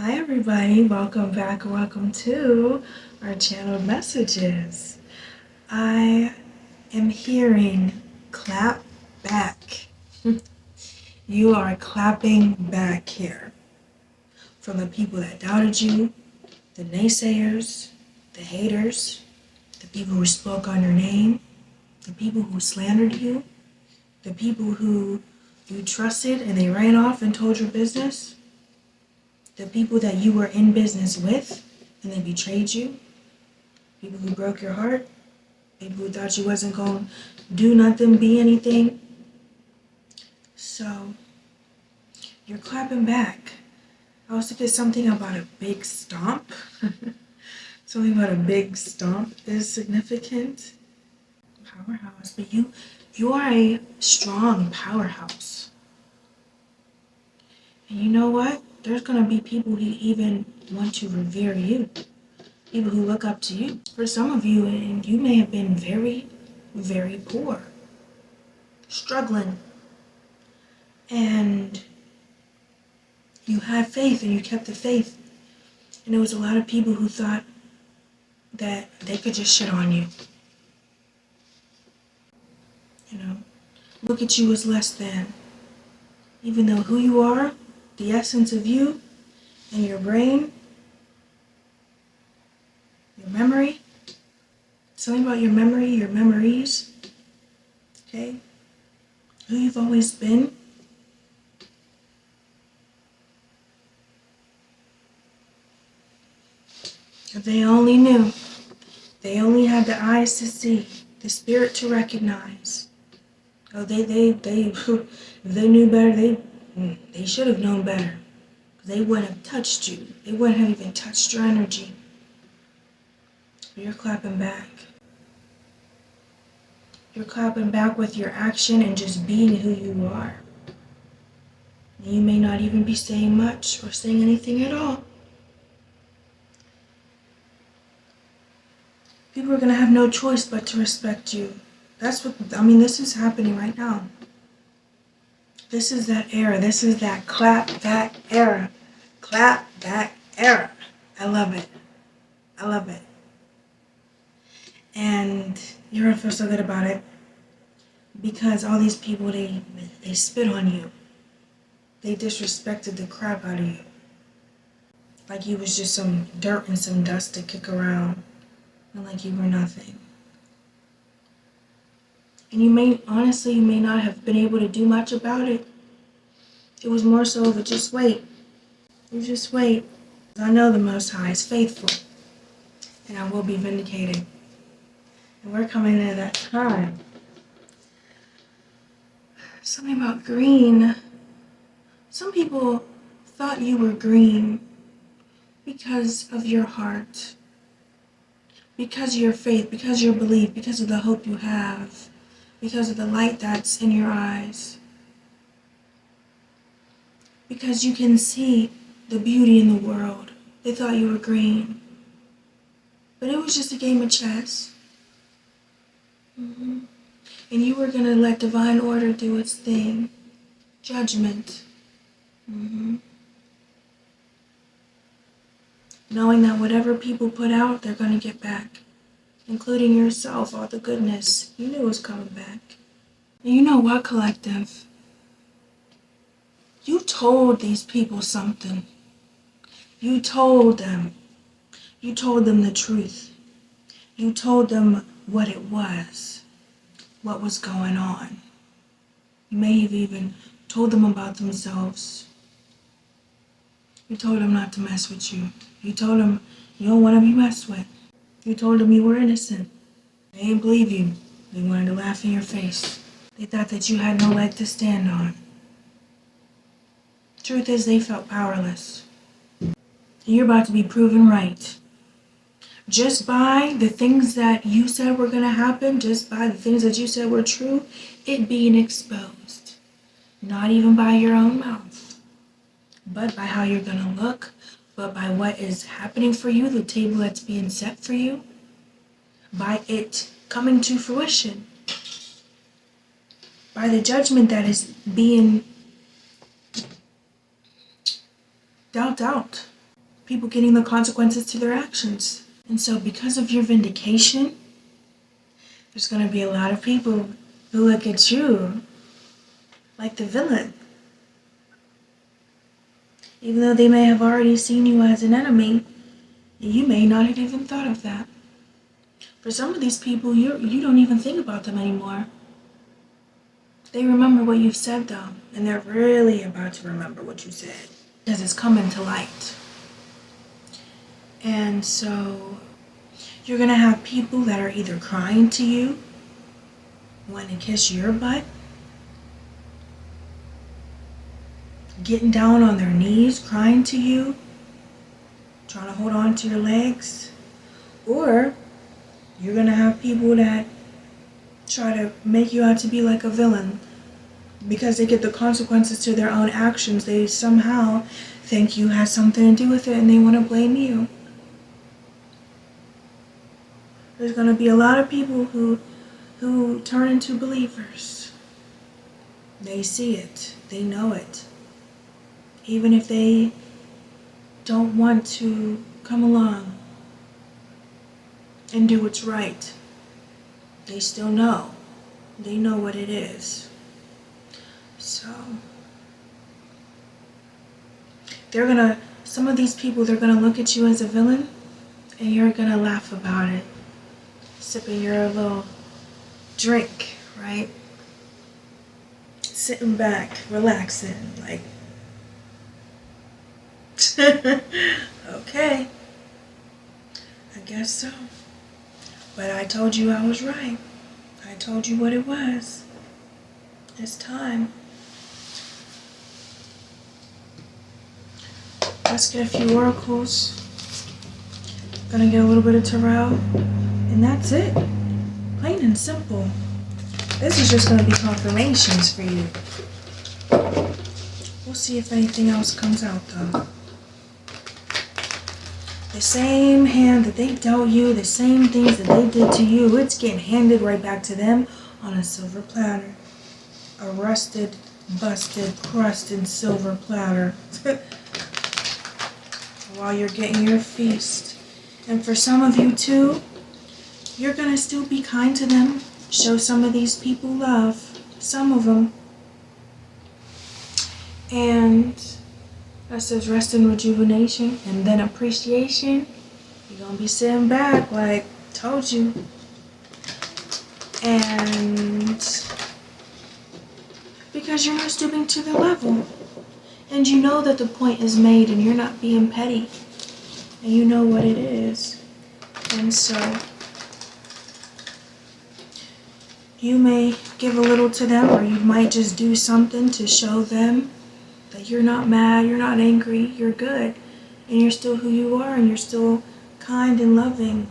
Hi everybody, welcome back, welcome to our channeled messages. I am hearing clap back. You are clapping back here. From the people that doubted you, the naysayers, the haters, the people who spoke on your name, the people who slandered you, the people who you trusted and they ran off and told your business, the people that you were in business with and they betrayed you, people who broke your heart, people who thought you wasn't going to do nothing, be anything. So, you're clapping back. I was thinking something about a big stomp. Something about a big stomp is significant. Powerhouse. But you are a strong powerhouse. And you know what? There's going to be people who even want to revere you. People who look up to you. For some of you, and you may have been very, very poor. Struggling. And you had faith and you kept the faith. And there was a lot of people who thought that they could just shit on you. You know, look at you as less than. Even though who you are, the essence of you, and your brain, your memory, something about your memory, your memories, okay? Who you've always been. If they only knew, they only had the eyes to see, the spirit to recognize. Oh, they if they knew better, they should have known better. They wouldn't have touched you. They wouldn't have even touched your energy. You're clapping back. You're clapping back with your action and just being who you are. And you may not even be saying much or saying anything at all. People are going to have no choice but to respect you. This is happening right now. This is that era. This is that clap back era. Clap back era. I love it. I love it. And you're going to feel so good about it. Because all these people, they spit on you. They disrespected the crap out of you. Like you was just some dirt and some dust to kick around. And like you were nothing. And you may not have been able to do much about it. It was more so of a just wait. You just wait. I know the Most High is faithful. And I will be vindicated. And we're coming into that time. Something about green. Some people thought you were green because of your heart. Because of your faith, because of your belief, because of the hope you have, because of the light that's in your eyes. Because you can see the beauty in the world. They thought you were green. But it was just a game of chess. And you were going to let divine order do its thing. Judgment. Knowing that whatever people put out, they're going to get back. Including yourself, all the goodness. You knew it was coming back. And you know what, collective? You told these people something. You told them. You told them the truth. You told them what it was. What was going on. You may have even told them about themselves. You told them not to mess with you. You told them you don't want to be messed with. You told them you were innocent. They didn't believe you. They wanted to laugh in your face. They thought that you had no leg to stand on. Truth is, they felt powerless. And you're about to be proven right. Just by the things that you said were going to happen, just by the things that you said were true, it being exposed. Not even by your own mouth, but by how you're going to look, but by what is happening for you, the table that's being set for you, by it coming to fruition, by the judgment that is being dealt out. people getting the consequences to their actions. And so because of your vindication, there's going to be a lot of people who look at you like the villain. Even though they may have already seen you as an enemy, you may not have even thought of that. For some of these people, you don't even think about them anymore. They remember what you've said though, and they're really about to remember what you said because it's coming to light. And so you're going to have people that are either crying to you, wanting to kiss your butt, getting down on their knees, crying to you, trying to hold on to your legs. Or you're going to have people that try to make you out to be like a villain. Because they get the consequences to their own actions, they somehow think you had something to do with it and they want to blame you. There's going to be a lot of people who turn into believers. They see it. They know it. Even if they don't want to come along and do what's right, they still know. They know what it is. So, some of these people, they're gonna look at you as a villain and you're gonna laugh about it. Sipping your little drink, right? Sitting back, relaxing, like, okay, I guess so. But I told you I was right. I told you what it was. It's time. Let's get a few oracles. Gonna get a little bit of tarot. And that's it. Plain and simple. This is just gonna be confirmations for you. We'll see if anything else comes out though. The same hand that they dealt you, the same things that they did to you, it's getting handed right back to them on a silver platter. A rusted, busted, crusted silver platter. While you're getting your feast. And for some of you too, you're going to still be kind to them. Show some of these people love. Some of them. And that says rest and rejuvenation. And then appreciation. You're going to be sitting back like, told you. And because you're not stooping to their level. And you know that the point is made and you're not being petty. And you know what it is. And so you may give a little to them, or you might just do something to show them that you're not mad, you're not angry, you're good. And you're still who you are, and you're still kind and loving.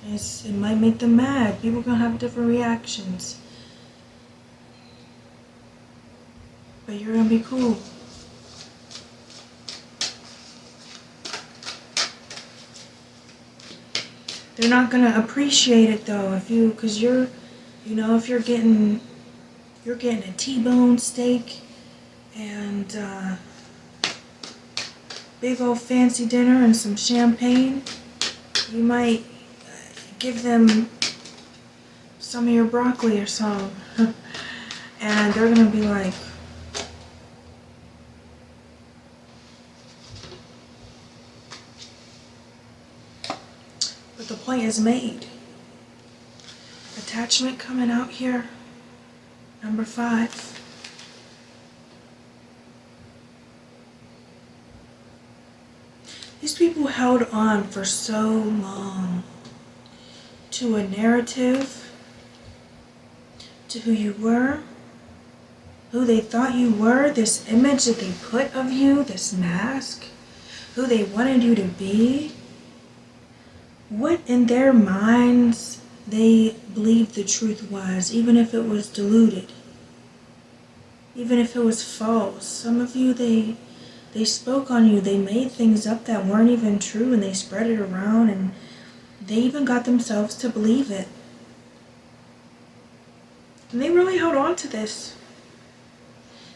It might make them mad. People are going to have different reactions. But you're going to be cool. They're not going to appreciate it though because if you're getting a T-bone steak and big old fancy dinner and some champagne, you might give them some of your broccoli or something. And they're going to be like, but the point is made. Attachment coming out here. Number 5. These people held on for so long to a narrative, to who you were, who they thought you were, this image that they put of you, this mask, who they wanted you to be. What in their minds they believed the truth was, even if it was diluted, even if it was false. Some of you, they spoke on you, they made things up that weren't even true and they spread it around and they even got themselves to believe it. And they really held on to this.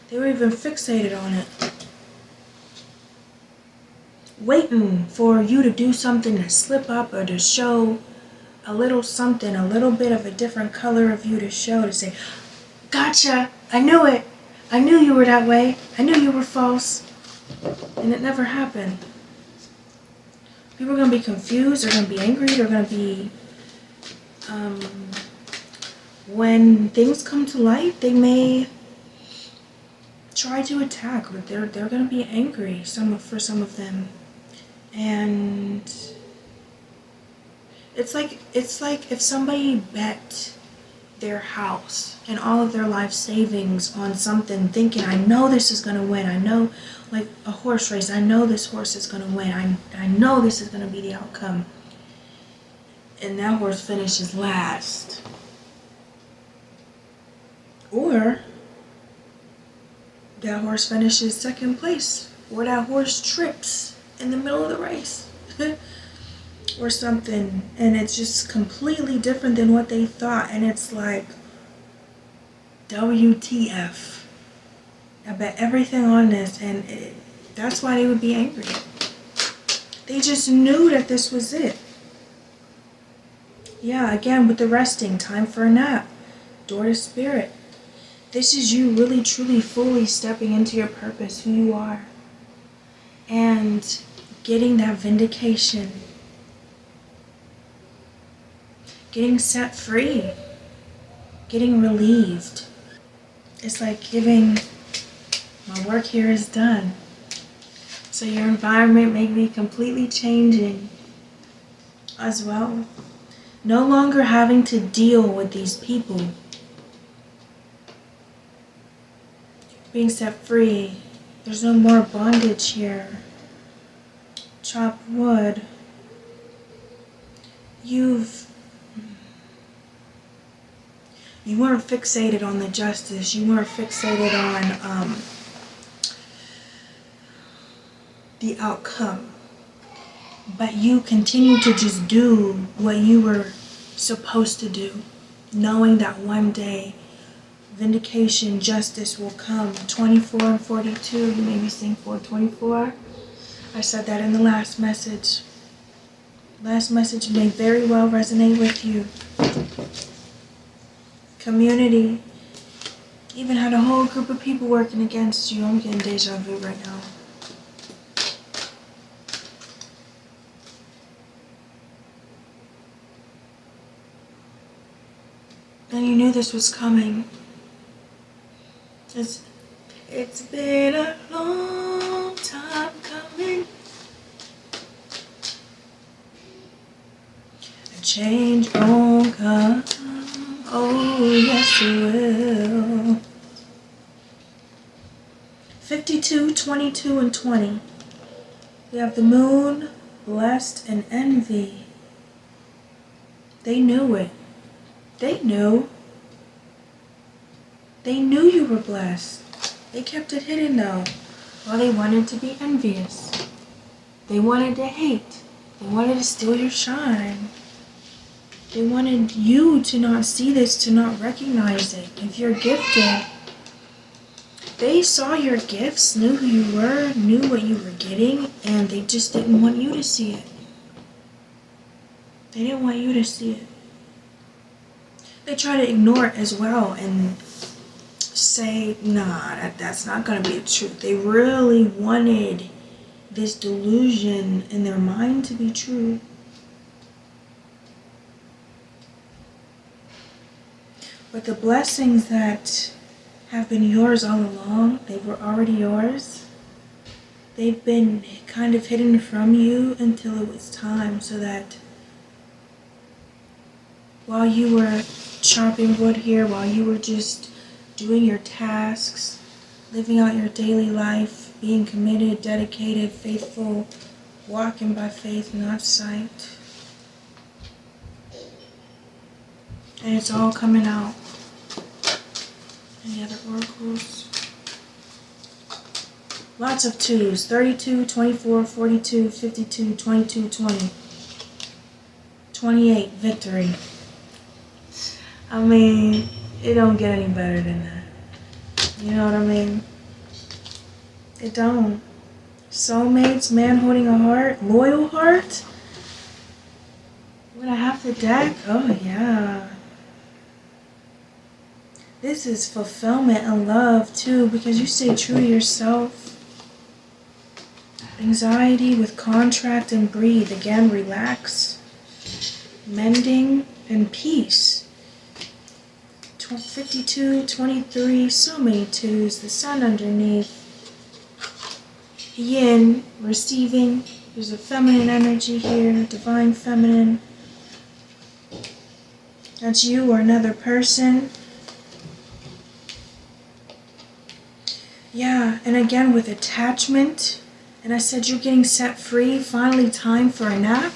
They were even fixated on it. waiting for you to do something, to slip up or to show a little something, a little bit of a different color of you to show, to say, gotcha, I knew it. I knew you were that way. I knew you were false. And it never happened. People are going to be confused. They're going to be angry. They're going to be... when things come to light, they may try to attack, but they're going to be angry for some of them. And it's like if somebody bet their house and all of their life savings on something, thinking, I know this is going to win. I know, like a horse race, I know this horse is going to win. I know this is going to be the outcome. And that horse finishes last. Or that horse finishes second place. Or that horse trips in the middle of the race. Or something. And it's just completely different than what they thought. And it's like, WTF. I bet everything on this. And that's why they would be angry. They just knew that this was it. Yeah, again, with the resting, time for a nap. Door to spirit. This is you really, truly, fully stepping into your purpose, who you are. And getting that vindication. Getting set free. Getting relieved. It's like giving, my work here is done. So your environment may be completely changing as well. No longer having to deal with these people. Being set free. There's no more bondage here. Chop wood. You weren't fixated on the justice. You weren't fixated on the outcome. But you continue to just do what you were supposed to do, knowing that one day vindication, justice will come. 24 and 42, you may be seeing 424. I said that in the last message. Last message may very well resonate with you. Community. Even had a whole group of people working against you. I'm getting deja vu right now. And you knew this was coming. It's been a long time coming. A change won't come. Oh, yes it will. 52, 22, and 20. We have the moon, blessed, and envy. They knew it. They knew. They knew you were blessed. They kept it hidden though. Well, they wanted to be envious. They wanted to hate. They wanted to steal your shine. They wanted you to not see this, to not recognize it. If you're gifted, they saw your gifts, knew who you were, knew what you were getting, and they just didn't want you to see it. They didn't want you to see it. They try to ignore it as well and say, nah, that's not going to be the truth. They really wanted this delusion in their mind to be true. But the blessings that have been yours all along, they were already yours. They've been kind of hidden from you until it was time, so that while you were chopping wood here, while you were just doing your tasks, living out your daily life, being committed, dedicated, faithful, walking by faith, not sight. And it's all coming out. Any other oracles? Lots of twos. 32, 24, 42, 52, 22, 20. 28, victory. I mean, it don't get any better than that. You know what I mean? It don't. Soulmates, man holding a heart, loyal heart. Would I have the deck? Oh yeah. This is fulfillment and love too, because you stay true to yourself. Anxiety with contract and breathe. Again, relax. Mending and peace. 52, 23, so many twos. The sun underneath. Yin, receiving. There's a feminine energy here, divine feminine. That's you or another person. Yeah, and again with attachment. And I said you're getting set free. Finally time for a nap.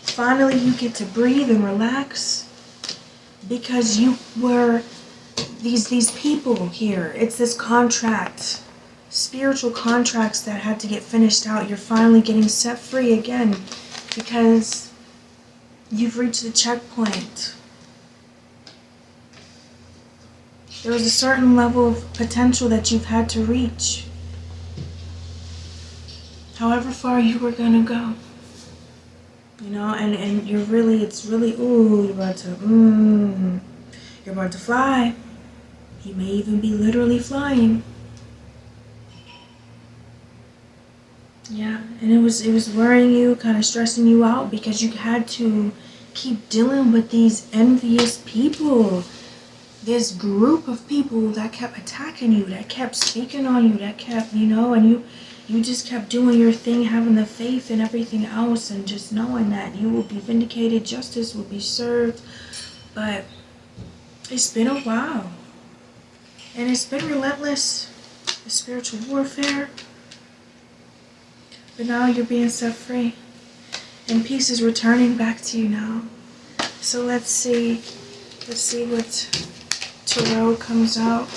Finally you get to breathe and relax. Because you were these people here. It's this contract. Spiritual contracts that had to get finished out. You're finally getting set free again. Because you've reached the checkpoint. There was a certain level of potential that you've had to reach. However far you were gonna go. You know, and you're really, it's really, ooh, you're about to fly. You may even be literally flying. Yeah, and it was worrying you, kind of stressing you out because you had to keep dealing with these envious people. This group of people that kept attacking you, that kept speaking on you, that kept, you know, and you just kept doing your thing, having the faith in everything else and just knowing that you will be vindicated, justice will be served. But it's been a while. And it's been relentless, the spiritual warfare. But now you're being set free. And peace is returning back to you now. So let's see what tarot comes out.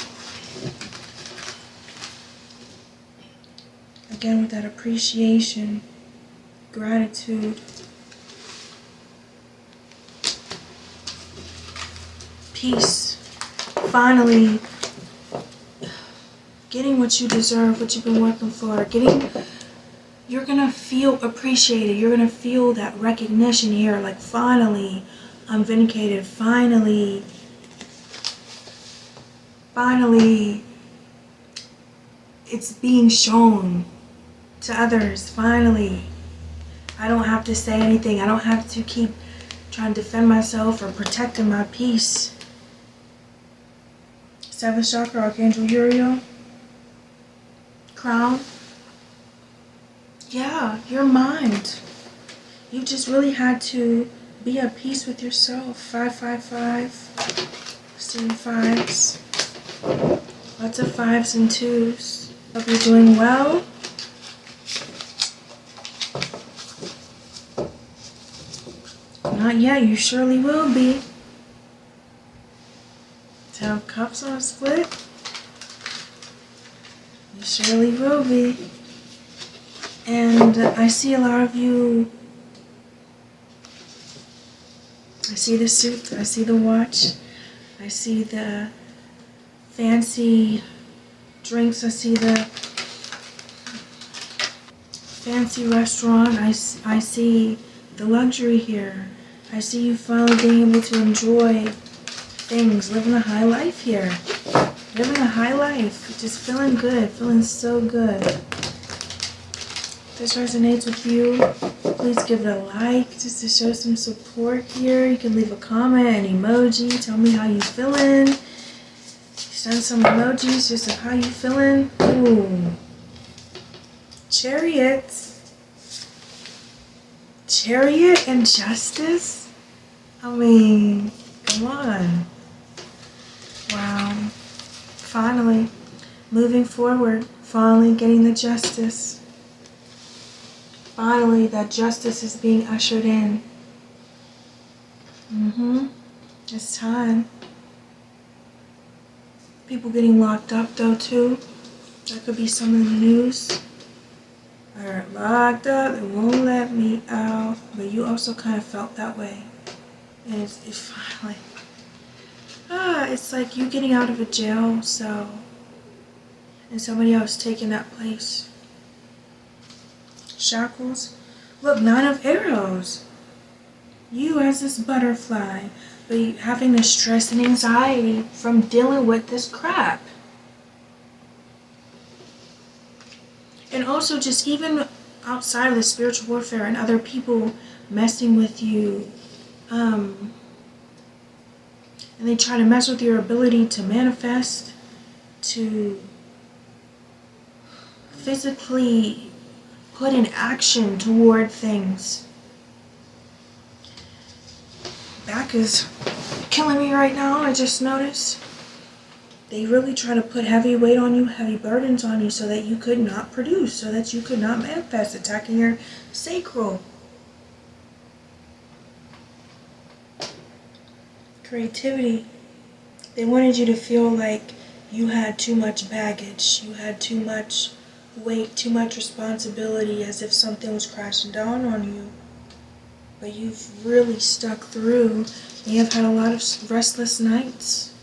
Again with that appreciation, gratitude. Peace. Finally getting what you deserve, what you've been working for. You're gonna feel appreciated. You're gonna feel that recognition here. Like finally, I'm vindicated. Finally, it's being shown to others. Finally, I don't have to say anything. I don't have to keep trying to defend myself or protecting my peace. 7th chakra, Archangel Uriel. Crown. Yeah, your mind. You just really had to be at peace with yourself. 555. Seeing fives. Lots of 5s and 2s. Hope you're doing well. Not yet, you surely will be. 10 of Cups on a split. You surely will be. And I see a lot of you. I see the suit, I see the watch, I see the fancy drinks, I see the fancy restaurant, I see the luxury here. I see you finally being able to enjoy things, living a high life here. Living a high life, just feeling good, feeling so good. If this resonates with you, please give it a like, just to show some support here. You can leave a comment, an emoji, tell me how you feeling. Send some emojis just of how you feeling. Ooh. Chariot. Chariot and Justice? I mean, come on. Wow. Finally, moving forward, finally getting the justice. Finally, that justice is being ushered in. It's time. People getting locked up though too. That could be some of the news. Are locked up, they won't let me out. But you also kind of felt that way. And it's finally. It's like you getting out of a jail cell and somebody else taking that place. shackles. Look, 9 of arrows. You as this butterfly, but you having the stress and anxiety from dealing with this crap. And also just even outside of the spiritual warfare and other people messing with you, and they try to mess with your ability to manifest, to physically put in action toward things. Back is killing me right now, I just noticed. They really try to put heavy weight on you, heavy burdens on you, so that you could not produce, so that you could not manifest, attacking your sacral. Creativity. They wanted you to feel like you had too much baggage, you had too much weight, too much responsibility, as if something was crashing down on you. But you've really stuck through. You have had a lot of restless nights.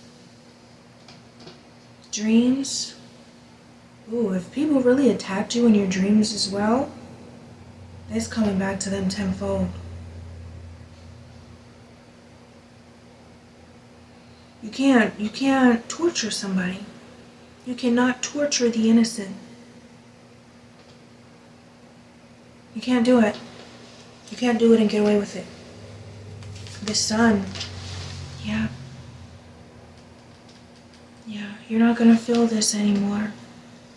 Dreams. Ooh, if people really attacked you in your dreams as well, it's coming back to them tenfold. You can't torture somebody. You cannot torture the innocent. You can't do it. You can't do it and get away with it. The sun. Yeah. Yeah, you're not gonna feel this anymore.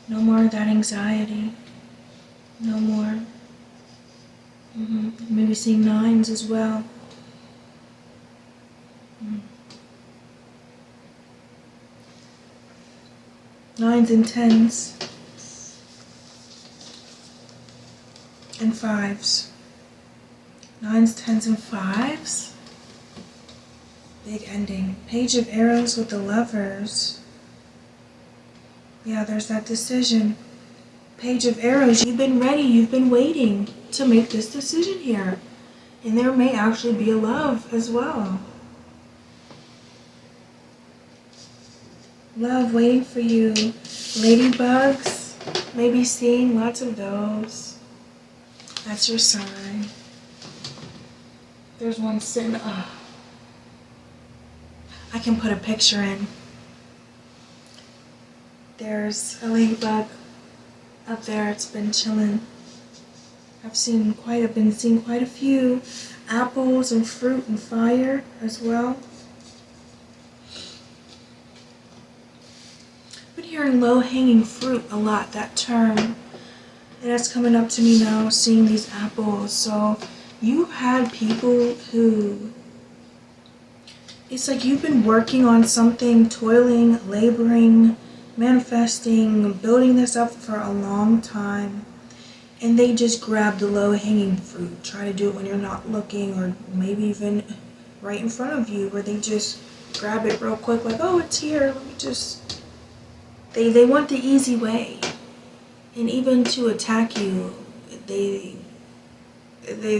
No more of that anxiety. No more. Maybe seeing 9s as well. 9s and 10s. And 5s. 9s, 10s, and 5s. Big ending. Page of arrows with the lovers. Yeah, there's that decision. Page of arrows. You've been ready. You've been waiting to make this decision here. And there may actually be a love as well. Love waiting for you. Ladybugs. Maybe seeing lots of those. That's your sign. There's one sitting. I can put a picture in. There's a ladybug up there. It's been chilling. I've been seeing quite a few apples and fruit and fire as well. Been hearing low-hanging fruit a lot, that term. And that's coming up to me now, seeing these apples. So you had people who, it's like you've been working on something, toiling, laboring, manifesting, building this up for a long time. And they just grab the low-hanging fruit. Try to do it when you're not looking, or maybe even right in front of you, where they just grab it real quick, like, oh, it's here, let me just... They want the easy way. And even to attack you, they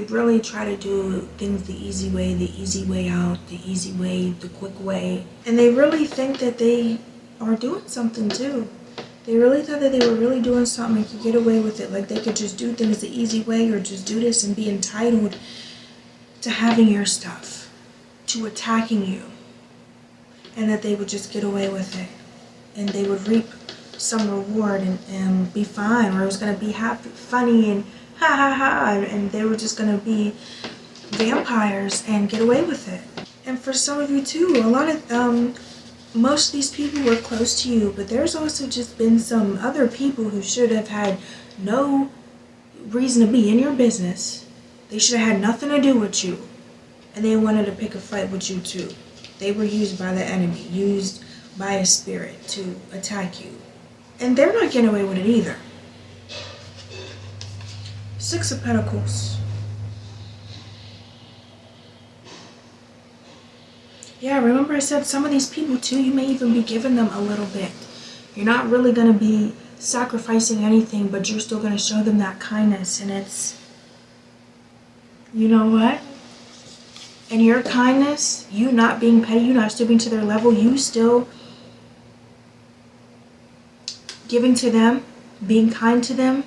really try to do things the easy way out, the easy way, the quick way. And they really think that they are doing something too. They really thought that they were really doing something and could get away with it. Like they could just do things the easy way, or just do this and be entitled to having your stuff, to attacking you. And that they would just get away with it. And they would reap some reward and be fine, or it was going to be happy, funny, and ha ha ha, and they were just going to be vampires and get away with it. And for some of you too, a lot of most of these people were close to you, but there's also just been some other people who should have had no reason to be in your business. They should have had nothing to do with you, and they wanted to pick a fight with you too. They were used by the enemy, used by a spirit to attack you. And they're not getting away with it either. 6 of Pentacles. Yeah, remember I said some of these people too, you may even be giving them a little bit. You're not really going to be sacrificing anything, but you're still going to show them that kindness. And it's, you know what? And your kindness, you not being petty, you not stooping to their level, you still giving to them, being kind to them,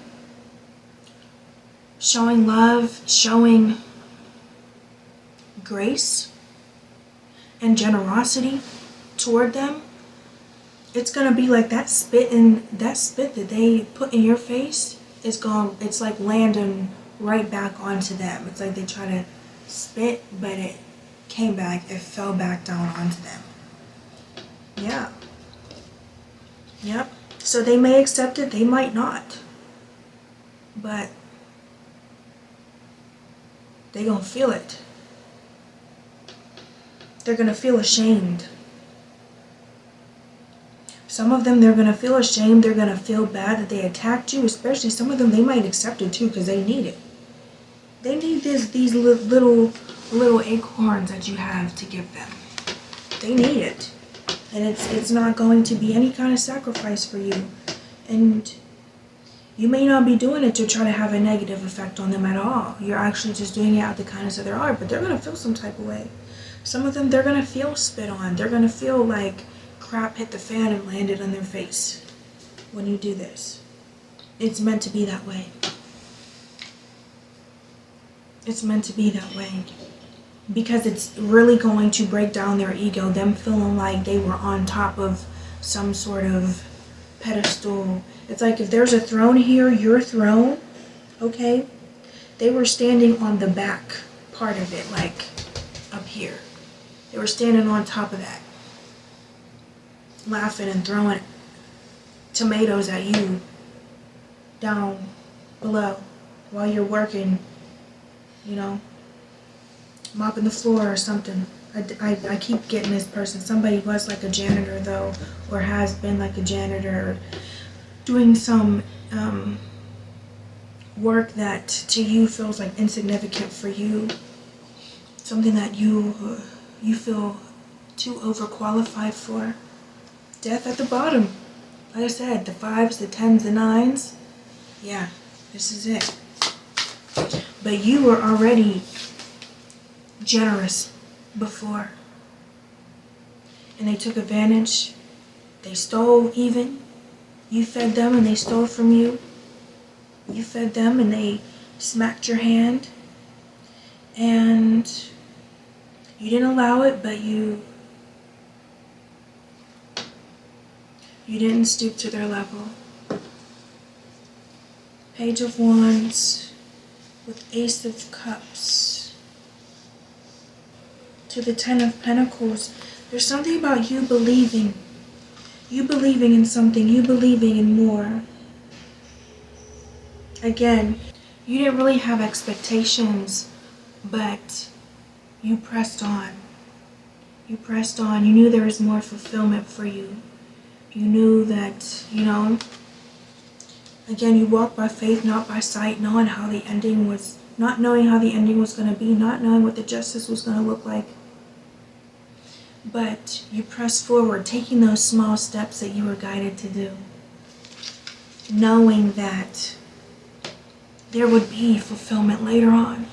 showing love, showing grace and generosity toward them, it's gonna be like that spit that they put in your face it's like landing right back onto them. It's like they try to spit, but it fell back down onto them. Yeah. Yep. So they may accept it, they might not. But they gonna feel it. They're gonna feel ashamed. Some of them, they're gonna feel ashamed, they're gonna feel bad that they attacked you, especially some of them, they might accept it too because they need it. They need these little acorns that you have to give them. They need it. And it's not going to be any kind of sacrifice for you. And you may not be doing it to try to have a negative effect on them at all. You're actually just doing it out of the kindness of their heart, but they're gonna feel some type of way. Some of them, they're gonna feel spit on. They're gonna feel like crap hit the fan and landed on their face when you do this. It's meant to be that way. It's meant to be that way. Because it's really going to break down their ego, them feeling like they were on top of some sort of pedestal. It's like if there's a throne here, your throne, okay? They were standing on the back part of it, like up here. They were standing on top of that, laughing and throwing tomatoes at you down below while you're working, you know, mopping the floor or something. I keep getting this person. Somebody was like a janitor though, or has been like a janitor, doing some work that to you feels like insignificant for you, something that you feel too overqualified for. Death at the bottom. Like I said, the 5s, the 10s, the 9s. Yeah, this is it. But you were already generous before. And they took advantage. They stole even. You fed them and they stole from you. You fed them and they smacked your hand. And you didn't allow it, but you didn't stoop to their level. Page of Wands with Ace of Cups to the 10 of Pentacles. There's something about you believing. You believing in something. You believing in more. Again, you didn't really have expectations, but you pressed on. You pressed on. You knew there was more fulfillment for you. You knew that, you know, again, you walked by faith, not by sight, knowing how the ending was, not knowing how the ending was going to be, not knowing what the justice was going to look like. But you pressed forward, taking those small steps that you were guided to do, knowing that there would be fulfillment later on.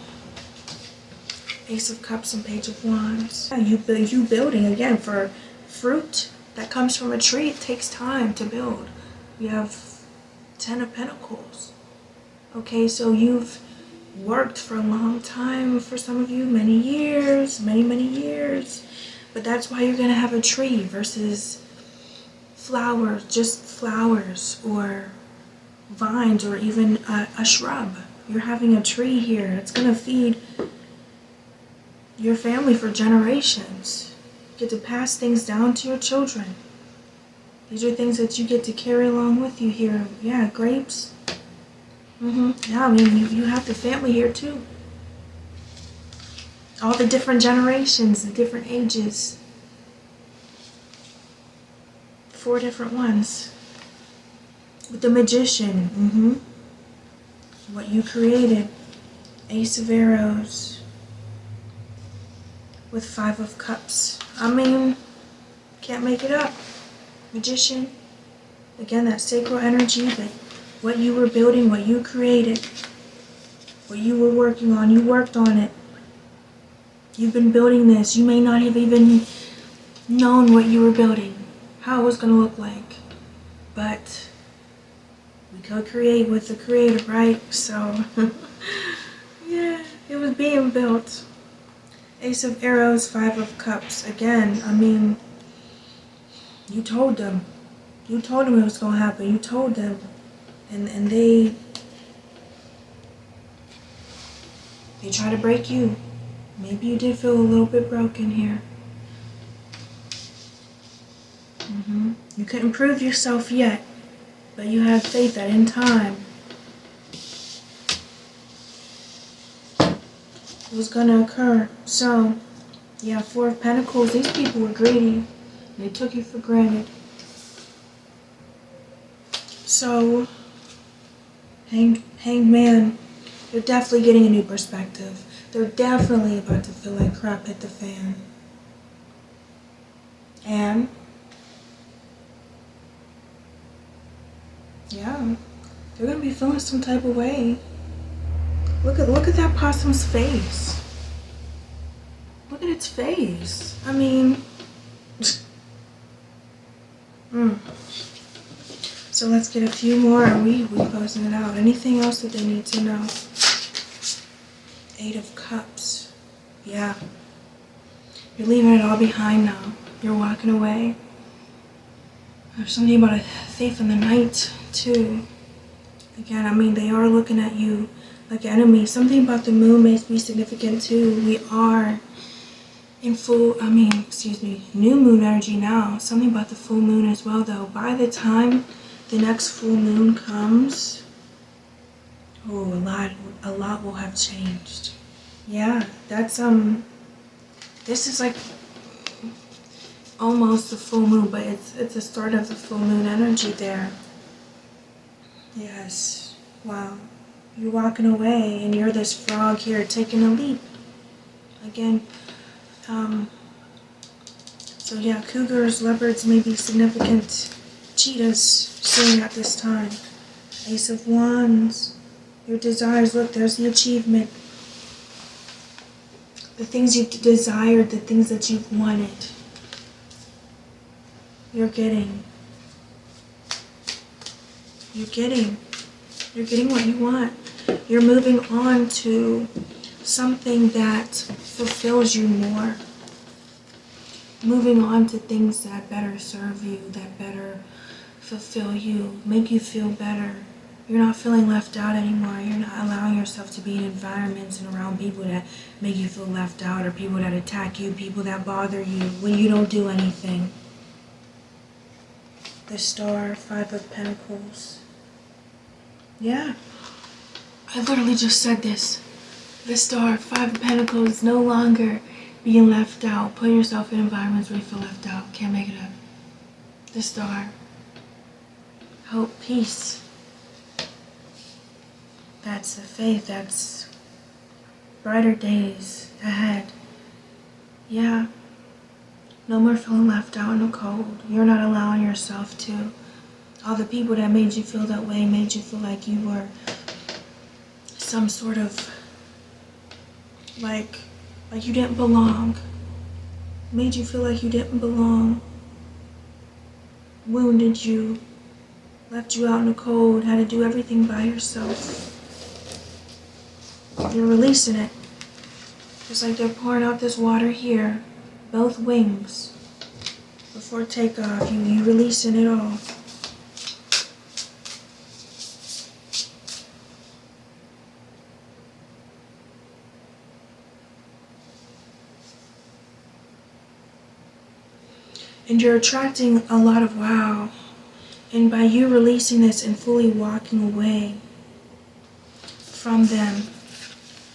Ace of Cups and Page of Wands. Yeah, you building, again, for fruit that comes from a tree, it takes time to build. You have 10 of Pentacles. Okay, so you've worked for a long time, for some of you, many years, many years. But that's why you're gonna have a tree versus flowers, just flowers, or vines, or even a shrub. You're having a tree here. It's gonna feed your family for generations. You get to pass things down to your children. These are things that you get to carry along with you here. Yeah, grapes. Yeah, I mean, you have the family here too. All the different generations, the different ages. 4 different ones. With the Magician. What you created. Ace of Arrows. With 5 of Cups. I mean, can't make it up. Magician. Again, that sacral energy, but what you were building, what you created, what you were working on, you worked on it. You've been building this. You may not have even known what you were building, how it was going to look like. But we co-create with the creator, right? So It was being built. Ace of Arrows, Five of Cups. Again, I mean, you told them. You told them it was going to happen. You told them. And they try to break you. Maybe you did feel a little bit broken here. You couldn't prove yourself yet, but you had faith that in time it was going to occur. So, yeah, Four of Pentacles. These people were greedy. They took you for granted. So, Hanged Man, they're definitely getting a new perspective. They're definitely about to feel like crap hit the fan. And yeah, they're gonna be feeling some type of way. Look at that possum's face. Look at its face. I mean, So let's get a few more and we closing it out. Anything else that they need to know? Eight of Cups. Yeah. You're leaving it all behind now. You're walking away. There's something about a thief in the night, too. Again, I mean, they are looking at you like enemies. Something about the moon may be significant, too. We are in new moon energy now. Something about the full moon as well, though. By the time the next full moon comes, a lot will have changed. Yeah, that's, this is like almost the full moon, but it's the start of the full moon energy there. Yes, wow. You're walking away and you're this frog here taking a leap. Again, so yeah, cougars, leopards may be significant. Cheetahs soon at this time. Ace of Wands. Your desires, look, there's the achievement. The things you've desired, the things that you've wanted. You're getting what you want. You're moving on to something that fulfills you more. Moving on to things that better serve you, that better fulfill you, make you feel better. You're not feeling left out anymore. You're not allowing yourself to be in environments and around people that make you feel left out, or people that attack you, people that bother you when you don't do anything. The Star, Five of Pentacles. Yeah, I literally just said this. The Star, Five of Pentacles is no longer being left out. Put yourself in environments where you feel left out. Can't make it up. The Star. Hope, peace. That's the faith. That's brighter days ahead. Yeah. No more feeling left out in the cold. You're not allowing yourself to. All the people that made you feel that way, made you feel like you were some sort of like you didn't belong. Made you feel like you didn't belong. Wounded you. Left you out in the cold. Had to do everything by yourself. You're releasing it. Just like they're pouring out this water here. Both wings. Before takeoff, you releasing it all. And you're attracting a lot of wow. And by you releasing this and fully walking away from them,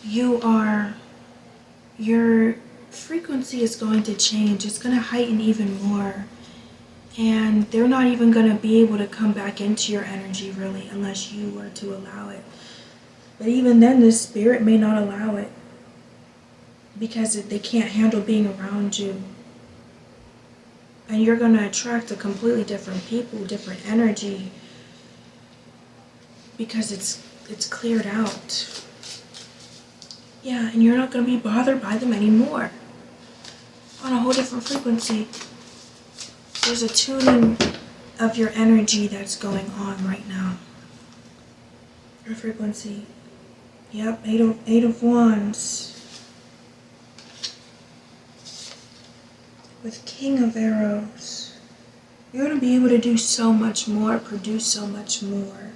your frequency is going to change. It's going to heighten even more. And they're not even going to be able to come back into your energy really unless you were to allow it. But even then, the spirit may not allow it because they can't handle being around you. And you're going to attract a completely different people, different energy, because it's cleared out. Yeah, and you're not going to be bothered by them anymore. On a whole different frequency. There's a tuning of your energy that's going on right now. Your frequency. Yep, eight of wands. With king of arrows. You're going to be able to do so much more, produce so much more.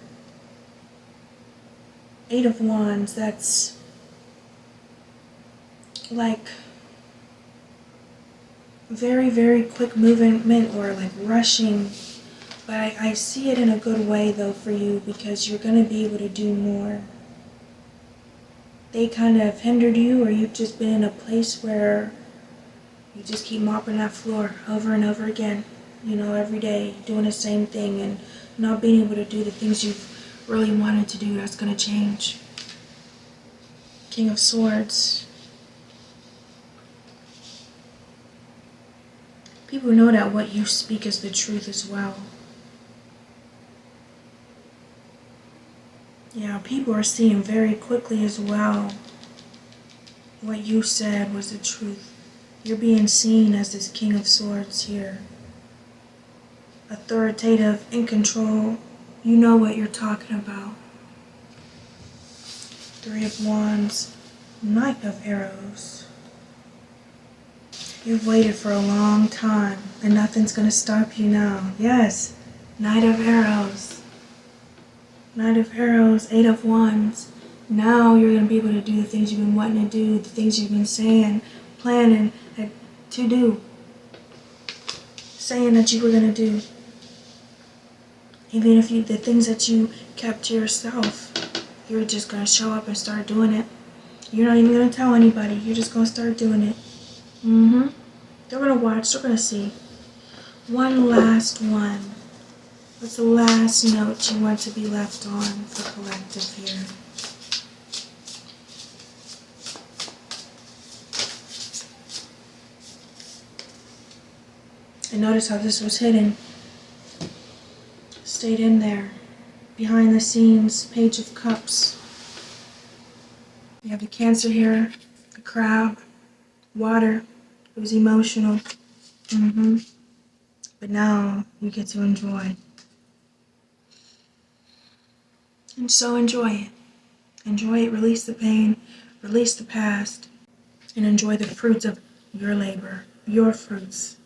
Eight of wands, that's like very, very quick movement or like rushing. But I see it in a good way though for you because you're going to be able to do more. They kind of hindered you, or you've just been in a place where you just keep mopping that floor over and over again. You know, every day, doing the same thing and not being able to do the things you really wanted to do. That's going to change. King of Swords. People know that what you speak is the truth as well. Yeah, people are seeing very quickly as well what you said was the truth. You're being seen as this King of Swords here. Authoritative, in control. You know what you're talking about. Three of Wands. Knight of Arrows. You've waited for a long time, and nothing's going to stop you now. Yes, Knight of Arrows. Knight of Arrows, Eight of Wands. Now you're going to be able to do the things you've been wanting to do, the things you've been saying, planning to do. Saying that you were going to do. Even if the things that you kept to yourself, you're just going to show up and start doing it. You're not even going to tell anybody. You're just going to start doing it. They're going to watch. They're going to see. One last one. What's the last note you want to be left on for collective here? And notice how this was hidden. Stayed in there. Behind the scenes, Page of Cups. We have the Cancer here, the crab, water. It was emotional. But now you get to enjoy. And so enjoy it. Enjoy it, release the pain, release the past, and enjoy the fruits of your labor, your fruits.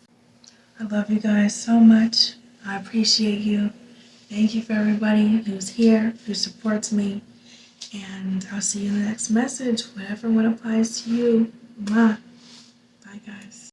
I love you guys so much. I appreciate you. Thank you for everybody who's here, who supports me. And I'll see you in the next message, whatever one applies to you. Mwah.